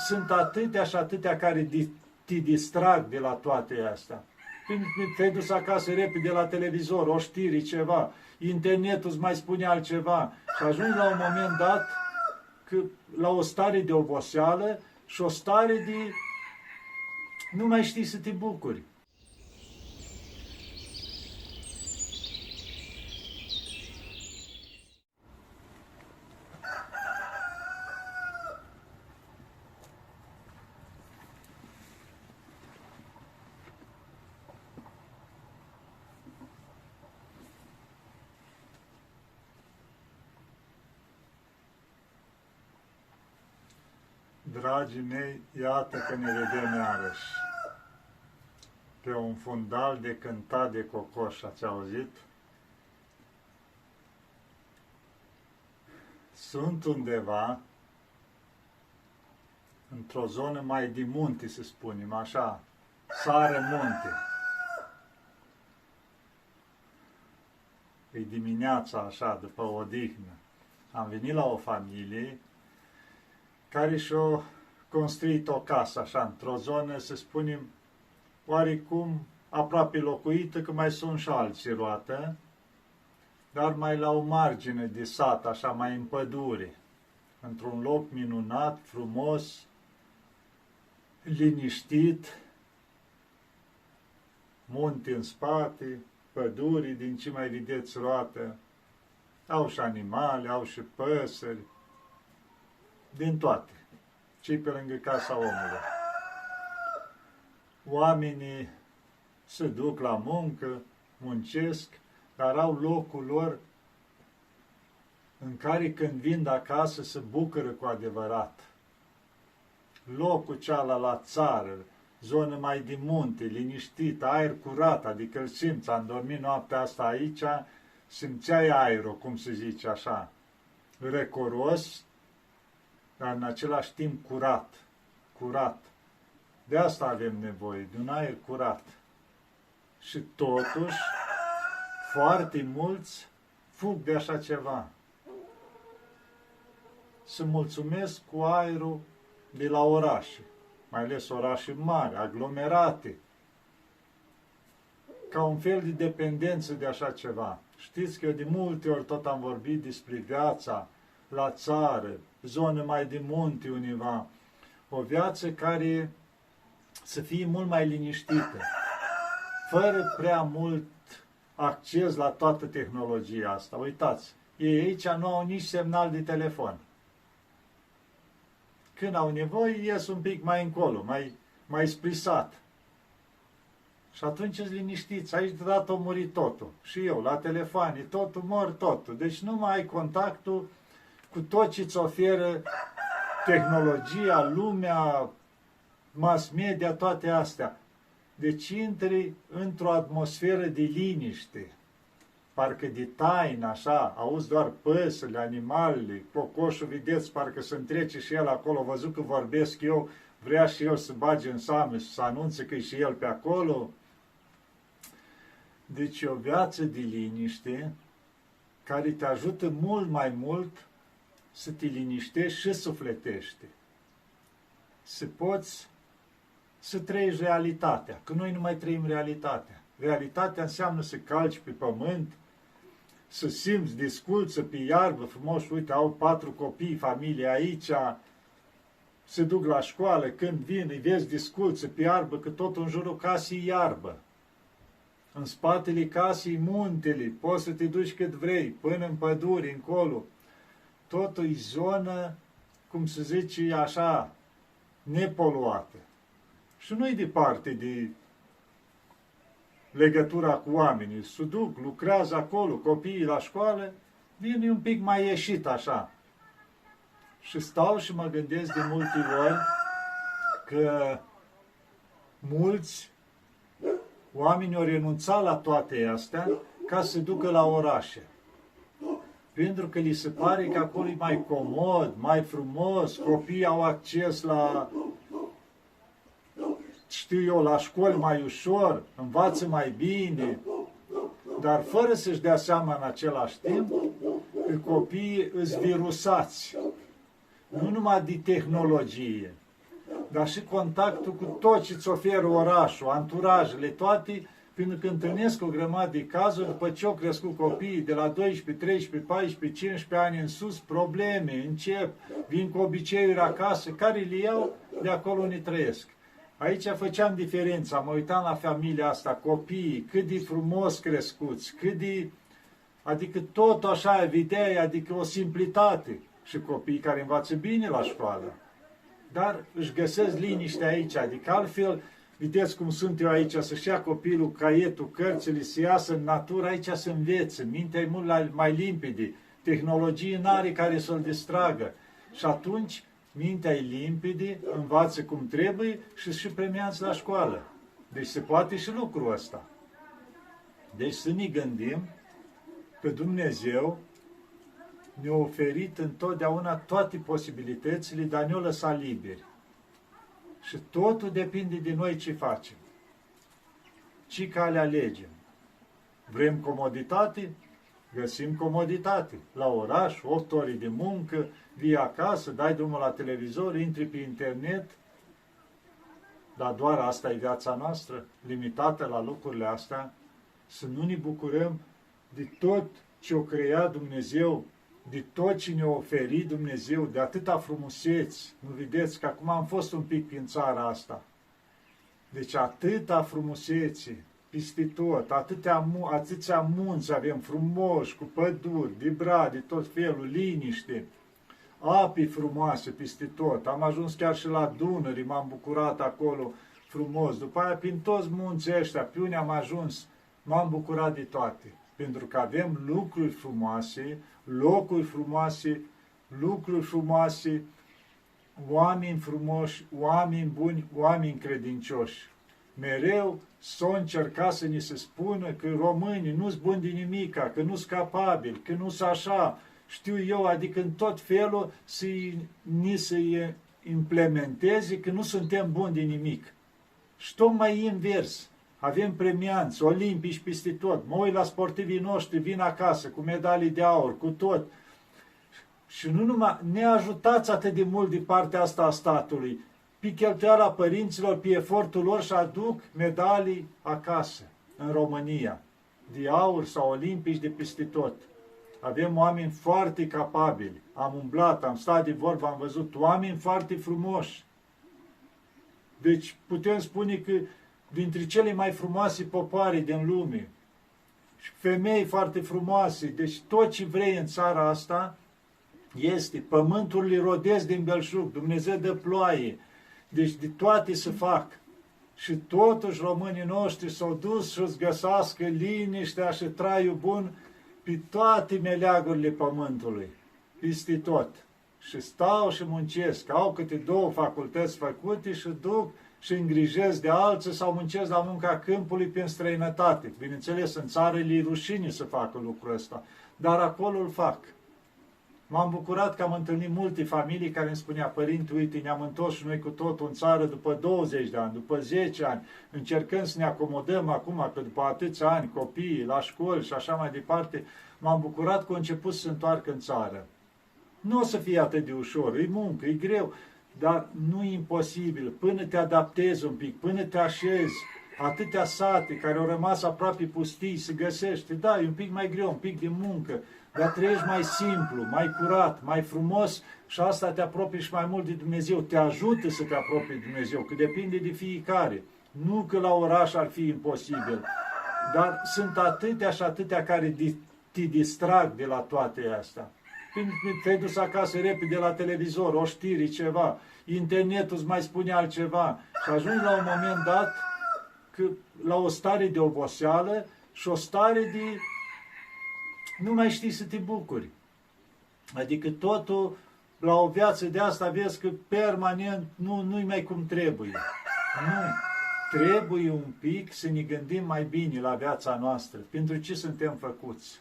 sunt atâtea și atâtea care te distrag de la toate astea. Te-ai dus acasă repede la televizor, o știri, ceva, internetul îți mai spune altceva și ajungi la un moment dat la o stare de oboseală și o stare de nu mai știi să te bucuri. Dragii mei, iată că ne vedem iarăși pe un fundal de cântat de cocoș, ați auzit? Sunt undeva într-o zonă mai de munte, să spunem așa, sare munte. E dimineața așa, după o odihnă. Am venit la o familie care și-a construit o casă așa, într-o zonă, să spunem, oarecum aproape locuită, că mai sunt și alții roată, dar mai la o margine de sat, așa, mai în pădure, într-un loc minunat, frumos, liniștit, munte în spate, păduri, din ce mai vedeți roată, au și animale, au și păsări, din toate, cei pe lângă casa omului. Oamenii se duc la muncă, muncesc, dar au locul lor în care când vin de acasă se bucură cu adevărat. Locul cealaltă la țară, zonă mai de munte, liniștită, aer curat, adică îl simți, am dormit noaptea asta aici, simțeai aerul, cum se zice așa, răcoros, dar în același timp curat, curat. De asta avem nevoie, de un aer curat. Și totuși, foarte mulți fug de așa ceva. Se mulțumesc cu aerul de la orașe, mai ales orașe mari, aglomerate, ca un fel de dependență de așa ceva. Știți că eu de multe ori tot am vorbit despre viața la țară, zonă mai de munte univa, o viață care să fie mult mai liniștită, fără prea mult acces la toată tehnologia asta. Uitați, ei aici nu au nici semnal de telefon. Când au nevoie, ies un pic mai încolo, mai sprisat. Și atunci îți liniștiți, aici deodată a murit totul. Și eu, la telefoane, totul mor, totul. Deci nu mai ai contactul cu tot ce îți oferă tehnologia, lumea, mass media, toate astea. Deci intri într-o atmosferă de liniște, parcă de taină, așa, auzi doar păsările, animalele, cocoșul, vedeți, parcă se întrece și el acolo, văzut că vorbesc eu, vrea și el să bage în seamă și să anunțe că e și el pe acolo. Deci o viață de liniște care te ajută mult mai mult să te liniștești și sufletește. Să poți să trăiești realitatea, că noi nu mai trăim realitatea. Realitatea înseamnă să calci pe pământ, să simți, disculță pe iarbă frumos, uite, au 4 copii, familie aici, se duc la școală, când vin, îi vezi disculță pe iarbă, că tot în jurul casei iarbă. În spatele casei muntele, poți să te duci cât vrei, până în păduri, încolo. Totul e zonă, cum se zice așa, nepoluată. Și nu-i departe de legătura cu oamenii. Se duc, lucrează acolo, copiii la școală, vine un pic mai ieșit așa. Și stau și mă gândesc de multe ori că mulți oameni au renunțat la toate astea ca să se ducă la orașe. Pentru că li se pare că acolo e mai comod, mai frumos, copiii au acces la, știu eu, la școli mai ușor, învață mai bine, dar fără să-și dea seama în același timp că copiii îs virusați, nu numai de tehnologie, dar și contactul cu tot ce îți oferă orașul, anturajele, toate, pentru că întâlnesc o grămadă de cazuri, după ce au crescut copiii de la 12, 13, 14, 15 ani în sus, probleme, încep, vin cu obiceiuri acasă, care le iau de acolo unde trăiesc. Aici făceam diferența, mă uitam la familia asta, copiii, cât de frumos crescuți, adică tot așa, ideea, adică o simplitate. Și copiii care învață bine la școală. Dar își găsesc liniște aici, adică altfel, vedeți cum sunt eu aici, să-și ia copilul caietul, cărțile, să iasă în natură, aici să învețe, mintea e mult mai limpede, tehnologie n-are care să-l distragă. Și atunci, mintea e limpede, învață cum trebuie și premiază la școală. Deci se poate și lucrul ăsta. Deci să ne gândim că Dumnezeu ne-a oferit întotdeauna toate posibilitățile, dar ne-a lăsat liberi. Și totul depinde de noi ce facem. Ce cale alegem. Vrem comoditate? Găsim comoditate. La oraș, 8 ore de muncă, vii acasă, dai drumul la televizor, intri pe internet, dar doar asta e viața noastră, limitată la lucrurile astea, să nu ne bucurăm de tot ce a creat Dumnezeu, de tot ce ne-a oferit Dumnezeu, de atâta frumuseți. Nu vedeți că acum am fost un pic prin țara asta. Deci atâta frumusețe, peste tot, atâția munți avem frumoși, cu păduri, de brad, de tot felul, liniște, api frumoase peste tot. Am ajuns chiar și la Dunăre, m-am bucurat acolo frumos. După aia, prin toți munții ăștia, pe unde am ajuns, m-am bucurat de toate. Pentru că avem lucruri frumoase, locuri frumoase, lucruri frumoase, oameni frumoși, oameni buni, oameni credincioși. Mereu s-o încerca să ni se spună că românii nu-s buni de nimica, că nu-s capabili, că nu-s așa, știu eu, adică în tot felul ni se implementeze că nu suntem buni de nimic. Și tocmai invers. Avem premianți, olimpici peste tot. Mă uit la sportivii noștri, vin acasă cu medalii de aur, cu tot. Și nu numai ne ajutați atât de mult de partea asta a statului, pe cheltuiala părinților, pe efortul lor și aduc medalii acasă, în România, de aur sau olimpici de peste tot. Avem oameni foarte capabili. Am umblat, am stat de vorbă, am văzut oameni foarte frumoși. Deci putem spune că dintre cele mai frumoase popoare din lume, și femei foarte frumoase, deci tot ce vrei în țara asta este, pământul le rodesc din belșug, Dumnezeu dă ploaie, deci de toate se fac. Și totuși românii noștri s-au dus să-ți găsească liniștea și traiul bun pe toate meleagurile pământului, peste tot. Și stau și muncesc, au câte 2 facultăți făcute și duc și îngrijesc de alții sau muncesc la munca câmpului prin străinătate. Bineînțeles, în țară le rușine să facă lucrul ăsta, dar acolo îl fac. M-am bucurat că am întâlnit multe familii care îmi spunea, părinte, uite, ne-am întors și noi cu totul în țară după 20 de ani, după 10 ani, încercăm să ne acomodăm acum, că după atâția ani, copiii, la școli și așa mai departe, m-am bucurat că au început să se întoarcă în țară. Nu o să fie atât de ușor, e muncă, e greu, dar nu e imposibil, până te adaptezi un pic, până te așezi, atâtea sate care au rămas aproape pustii, se găsește, da, e un pic mai greu, un pic de muncă, dar trăiești mai simplu, mai curat, mai frumos și asta te apropie și mai mult de Dumnezeu, te ajută să te apropii de Dumnezeu, că depinde de fiecare. Nu că la oraș ar fi imposibil, dar sunt atâtea și atâtea care te distrag de la toate astea. Când te-ai dus acasă repede la televizor, o știri, ceva, internetul îți mai spune altceva și ajungi la un moment dat la o stare de oboseală și o stare de nu mai știi să te bucuri. Adică totul, la o viață de asta, vezi că permanent nu-i mai cum trebuie. Nu. Trebuie un pic să ne gândim mai bine la viața noastră. Pentru ce suntem făcuți?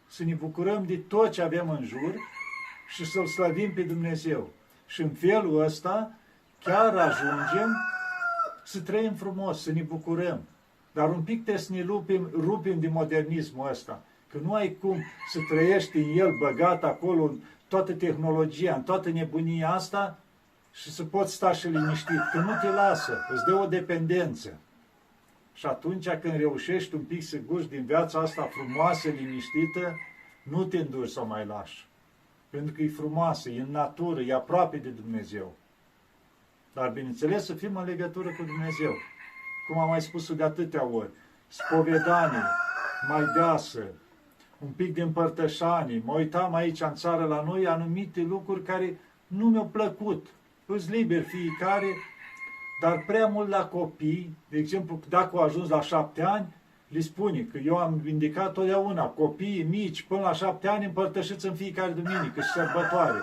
Să ne bucurăm de tot ce avem în jur și să-L slăvim pe Dumnezeu. Și în felul ăsta chiar ajungem să trăim frumos, să ne bucurăm. Dar un pic trebuie să ne rupim de modernismul ăsta. Că nu ai cum să trăiești în el băgat acolo, în toată tehnologia, în toată nebunia asta, și să poți sta și liniștit, că nu te lasă, îți dă o dependență. Și atunci când reușești un pic să guși din viața asta frumoasă, liniștită, nu te înduci să o mai lași. Pentru că e frumoasă, e în natură, e aproape de Dumnezeu. Dar bineînțeles să fim în legătură cu Dumnezeu. Cum am mai spus de atâtea ori, spovedanie, mai deasă, un pic de împărtășanie. Mă uitam aici în țară la noi anumite lucruri care nu mi-au plăcut. Îți liber fiecare, dar prea mult la copii, de exemplu, dacă au ajuns la 7 ani, le spune că eu am indicat totdeauna copiii mici până la 7 ani împărtășiți în fiecare duminică și sărbătoare.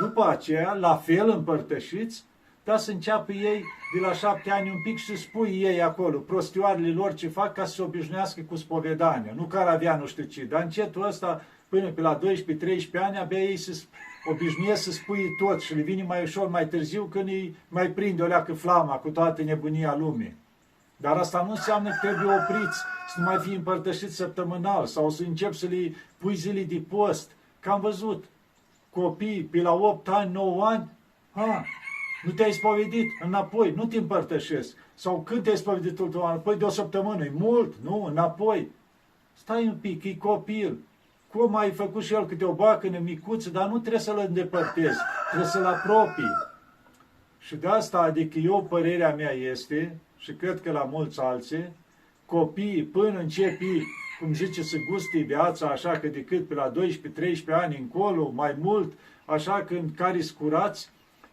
După aceea, la fel împărtășiți, dar să înceapă ei de la 7 ani un pic și spui ei acolo, prostioarele lor ce fac ca să se obișnuiască cu spovedania. Nu că ar avea nu știu ce, dar încetul ăsta, până pe la 12-13 ani, abia ei se obișnuiesc să spui tot și le vine mai ușor mai târziu când îi mai prinde o leacă flama cu toată nebunia lumii. Dar asta nu înseamnă că trebuie opriți, să nu mai fie împărtășiți săptămânal sau să încep să le pui zile de post. Că am văzut copii pe la 8 ani, 9 ani, nu te-ai spovedit? Înapoi, nu te împărtășesc. Sau când te-ai spovedit ultima oară? Păi de o săptămână, e mult, nu, înapoi. Stai un pic, e copil. Cum ai făcut și el câte o bacănă micuță, dar nu trebuie să-l îndepărtezi, trebuie să-l apropii. Și de asta, adică eu, părerea mea este, și cred că la mulți alții, copiii până începi, cum zice, să guste viața, așa că decât pe la 12-13 ani încolo, mai mult, așa că în care scurați,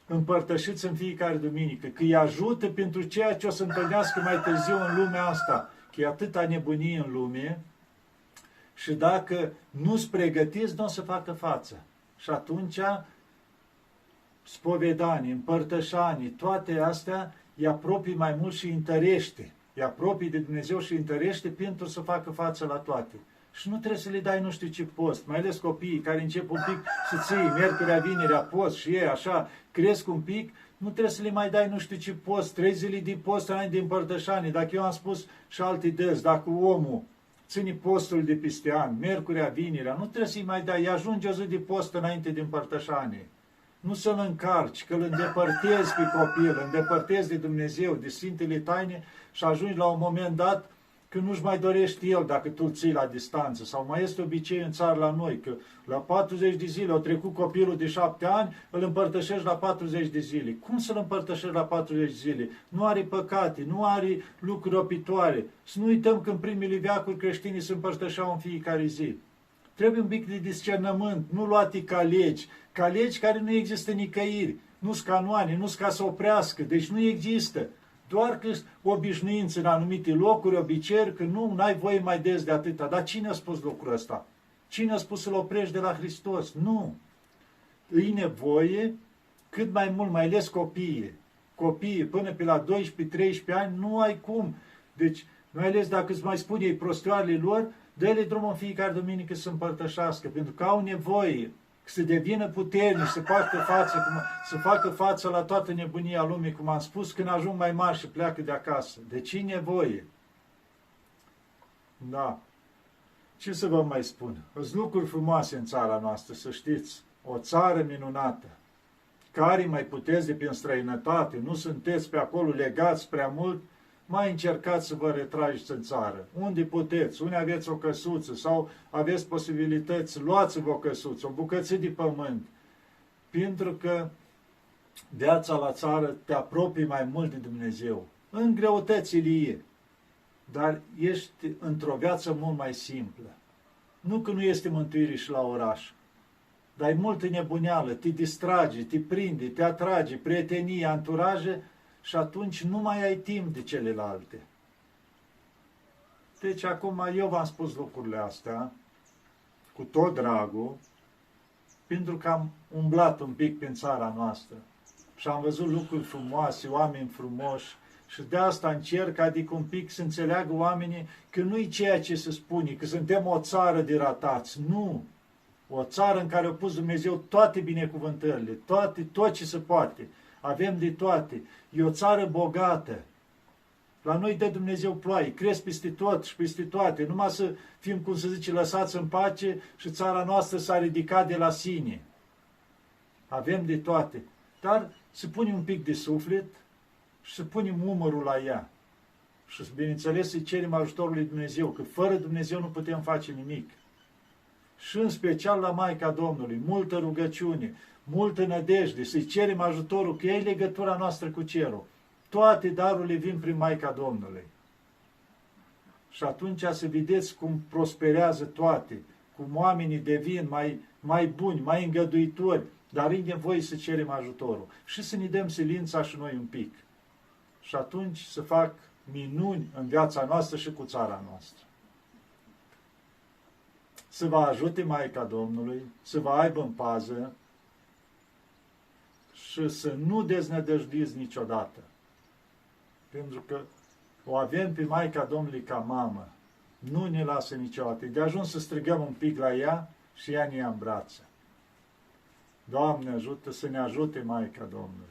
împărtășiți în fiecare duminică, că îi ajută pentru ceea ce o să întâlnească mai târziu în lumea asta, că e atâta nebunie în lume și dacă nu-ți pregătiți, nu o să facă față. Și atunci, spovedanii, împărtășanii, toate astea îi apropii mai mult și îi întărește. Îi apropii de Dumnezeu și îi întărește pentru să facă față la toate. Și nu trebuie să le dai nu știu ce post, mai ales copiii care încep un pic să ții miercurea, vinerea post și ei așa cresc un pic, nu trebuie să le mai dai nu știu ce post, 3 zile de post înainte de împărtășanie. Dacă eu am spus și alte dăzi, dacă omul ține postul de peste an, miercurea, vinerea, nu trebuie să-i mai dai, îi ajunge o zi de post înainte de împărtășanie. Nu să-l încarci, că îl îndepărtezi pe copil, îl îndepărtezi de Dumnezeu, de Sfintele Taine și ajungi la un moment dat că nu-și mai dorești el dacă tu îl ții la distanță. Sau mai este obicei în țară la noi, că la 40 de zile au trecut copilul de 7 ani, îl împărtășești la 40 de zile. Cum să-l împărtășești la 40 de zile? Nu are păcate, nu are lucruri opitoare. Să nu uităm că în primele veacuri creștinii se împărtășeau în fiecare zi. Trebuie un pic de discernământ, nu luate ca legi care nu există nicăieri, nu-s canoane, nu-s ca să oprească, deci nu există. Doar că obișnuință în anumite locuri, obiceiuri, că nu ai voie mai des de atâta. Dar cine a spus lucrul ăsta? Cine a spus să-L oprești de la Hristos? Nu. Îi nevoie cât mai mult, mai ales copiii. Copiii până pe la 12-13 ani nu ai cum. Deci, mai ales dacă îți mai spune ei prostioarele lor, dă-le drumul în fiecare duminică să împărtășească, pentru că au nevoie să devină puternici, să facă față la toată nebunia lumii, cum am spus, când ajung mai mari și pleacă de acasă. De ce nevoie? Da. Ce să vă mai spun? Sunt lucruri frumoase în țara noastră, să știți. O țară minunată. Care mai puteți de prin străinătate, nu sunteți pe acolo legați prea mult, mai încercați să vă retrageți în țară. Unde puteți, unde aveți o căsuță sau aveți posibilități, luați-vă o căsuță, o bucăță de pământ. Pentru că viața la țară te apropie mai mult de Dumnezeu. În greutățile e, dar ești într-o viață mult mai simplă. Nu că nu este mântuire și la oraș, dar e multă nebuneală, te distrage, te prinde, te atrage, prietenie, anturaje, și atunci nu mai ai timp de celelalte. Deci acum eu v-am spus lucrurile astea cu tot dragul, pentru că am umblat un pic prin țara noastră și am văzut lucruri frumoase, oameni frumoși și de asta încerc, adică un pic să înțeleagă oamenii că nu-i ceea ce se spune, că suntem o țară de ratați. Nu! O țară în care a pus Dumnezeu toate binecuvântările, tot ce se poate. Avem de toate. E o țară bogată. La noi dă Dumnezeu ploaie, cresc peste tot și peste toate. Numai să fim, cum se zice, lăsați în pace și țara noastră s-a ridicat de la sine. Avem de toate. dar să punem un pic de suflet și să punem umărul la ea. Și bineînțeles să-i cerem ajutorul lui Dumnezeu, că fără Dumnezeu nu putem face nimic. Și în special la Maica Domnului, multă rugăciune, multă nădejde, să-i cerem ajutorul, că e legătura noastră cu cerul. Toate darurile vin prin Maica Domnului. Și atunci să vedeți cum prosperează toate, cum oamenii devin mai buni, mai îngăduitori, dar e nevoie să cerem ajutorul. Și să ne dăm silința și noi un pic. Și atunci să fac minuni în viața noastră și cu țara noastră. Să vă ajute Maica Domnului, să vă aibă în pază și să nu deznădăjduiți niciodată. Pentru că o avem pe Maica Domnului ca mamă. Nu ne lasă niciodată. De ajuns să strigăm un pic la ea și ea ne ia în brațe. Doamne ajută, să ne ajute Maica Domnului.